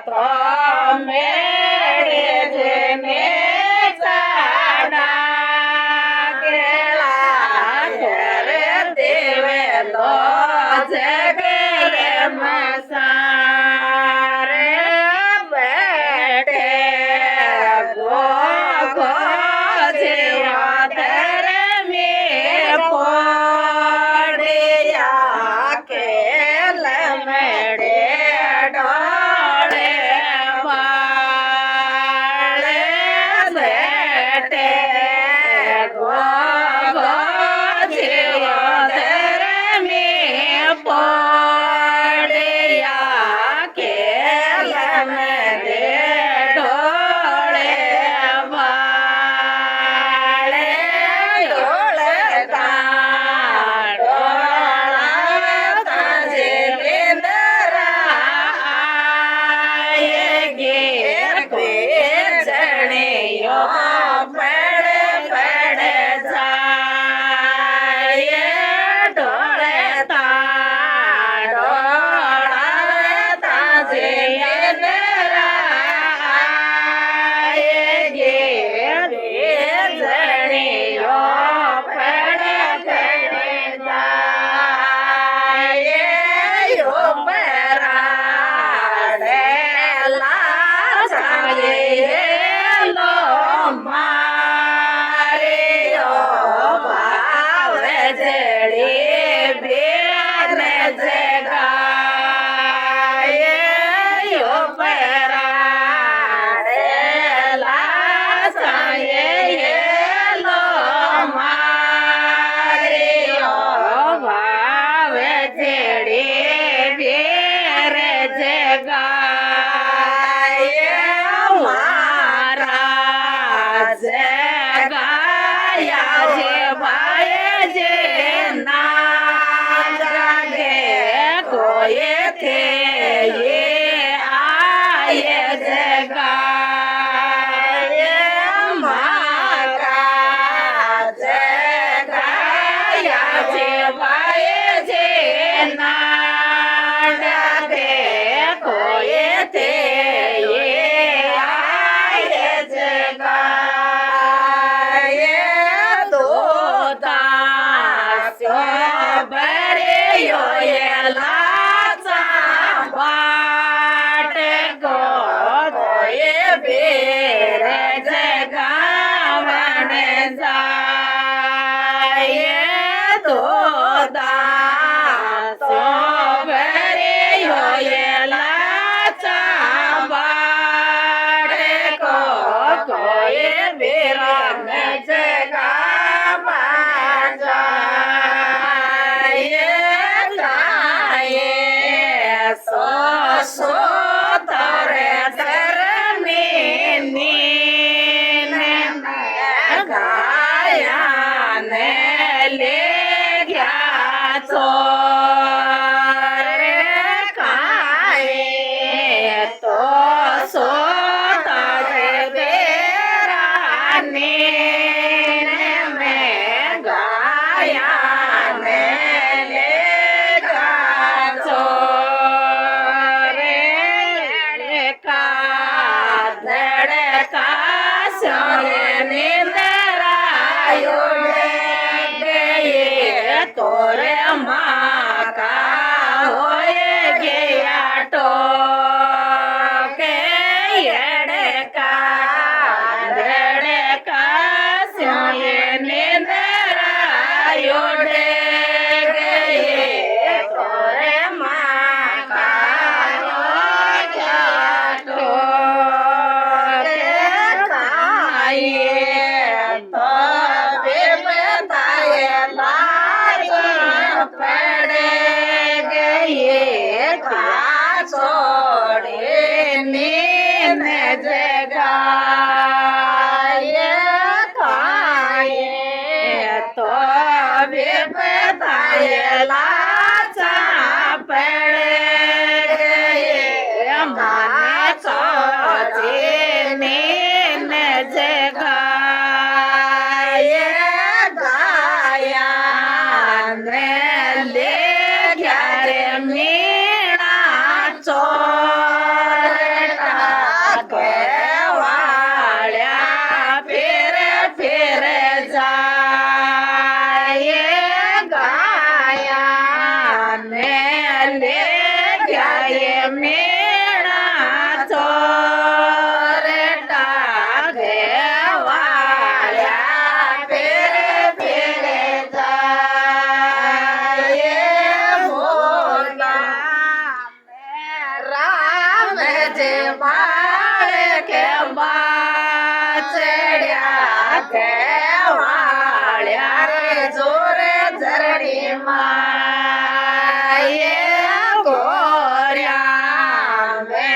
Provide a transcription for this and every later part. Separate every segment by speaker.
Speaker 1: તો મેળે જેને ચાડા કેળા ઘરે દેવે તો જગરે મસારે બેઠે ગો ગો જીવો ધર્મે પોડિયા કેલ મેળે ડોળે વાળે બેઠે ગો ગો જીવો ધર્મે પોડિયા કેલ મેળે ડોળે વાળે ડોળતા ડોળતા જે લેંદરા આયે ઘેર ભેજણીઓ પડે પડે જાય ડોળતા ડોળતા જે લેંદરા આયે ઘેર ભેજણીઓ પડે પડે જાય ઉપરાડેલા જાય લો મારિયો ભાવે જડી બેને જગાય ઉપરાડેલા જાય લો મારિયો ભાવે જડી બેરે જગાય મારા જગાયા જે ભાઈ જે ના જાગે કોઈ થે આયે જગાય મારા જગાયા જે ભાઈ જે ના જાગે કોઈ થે આયે જગાય દોતા ભરે યોયલા ચાંપાટ ગો ગોયે બેરે જગાવણ જાય દોતા ભરે યોયલા ચાંપાટ ગો ગોયે બેરન જગાવણ જાય જાય સો સો તરે ધર્મીની ગાયા ને લે ગયા ચોરે કાય તો સો તાજે બેરાની મેં ગાયા ને લે ગયા ચોરે ધડકા સોએ નિંદરાયો ગયે તોરે માકા હોયે ગયા ટો કે ધડકા સોએ નિંદરાયો ગયે તોરે માકા હોયે ટો કે કાયે તો બેબતાએ લાય પડે ગયે કા છોડે ને જગાય કાયે તો બેબતાએ લાચા પડે ગયે માને છોડે ને જગાય ગાયા ને લે ગયા રે મીણા ચોર મેણા ચોરે ટાકે વાળ્યા ફેરે ફેરે જાય મોલા રામ જે બાળે કે બાચડ્યા કે વાળ્યા રે જોરે ઝરણી માયે ગોર્યા મે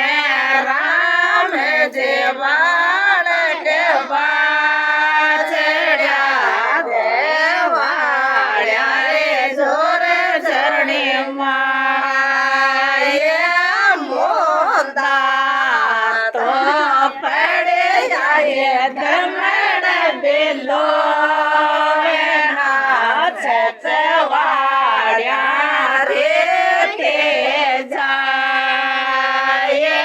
Speaker 1: રામ જે બાળે કે બાચડ્યા કે વાળ્યા રે જોરે ઝરણી માયે મોંદા તો પડે જાય ધમણ બેલો વેણા છચવાડ્યા રે તે જાય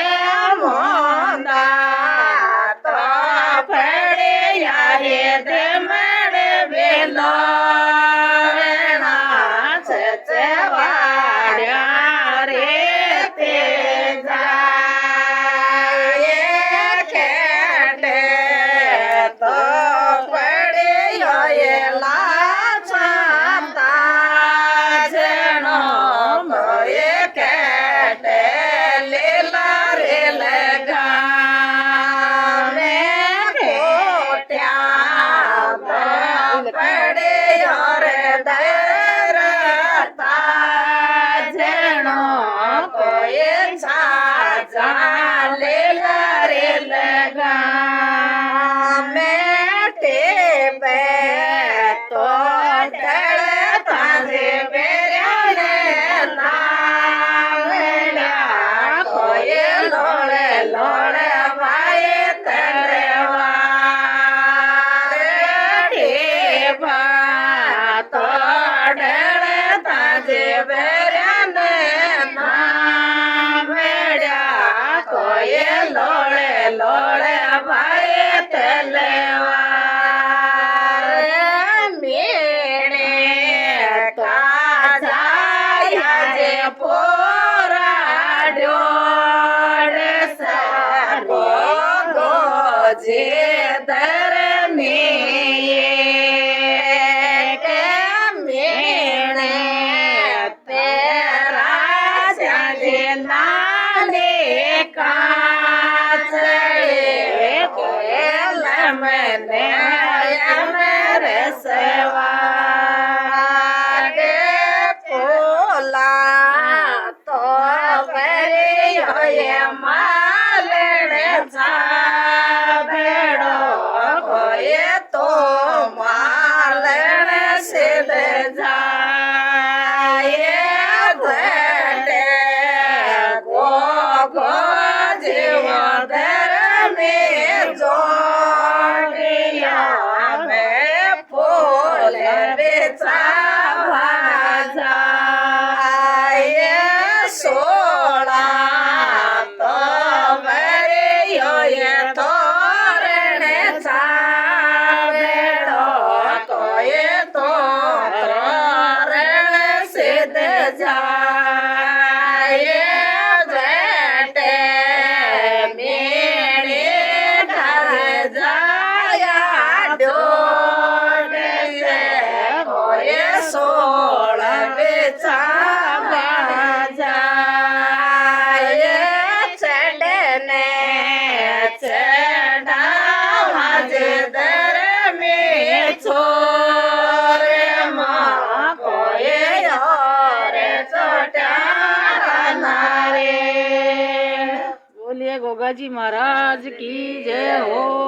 Speaker 1: મોંદા તો પડે જાય ધમણ બેલો વેણા છચવાડ્યા રે તે જે ધર્મીએ કે મેણે તેરા સાજે નાને કાચડે કોયલ મને અમર સવાગે પોલા તો ભર્યો માલણ गोगाजी महाराज की जय हो।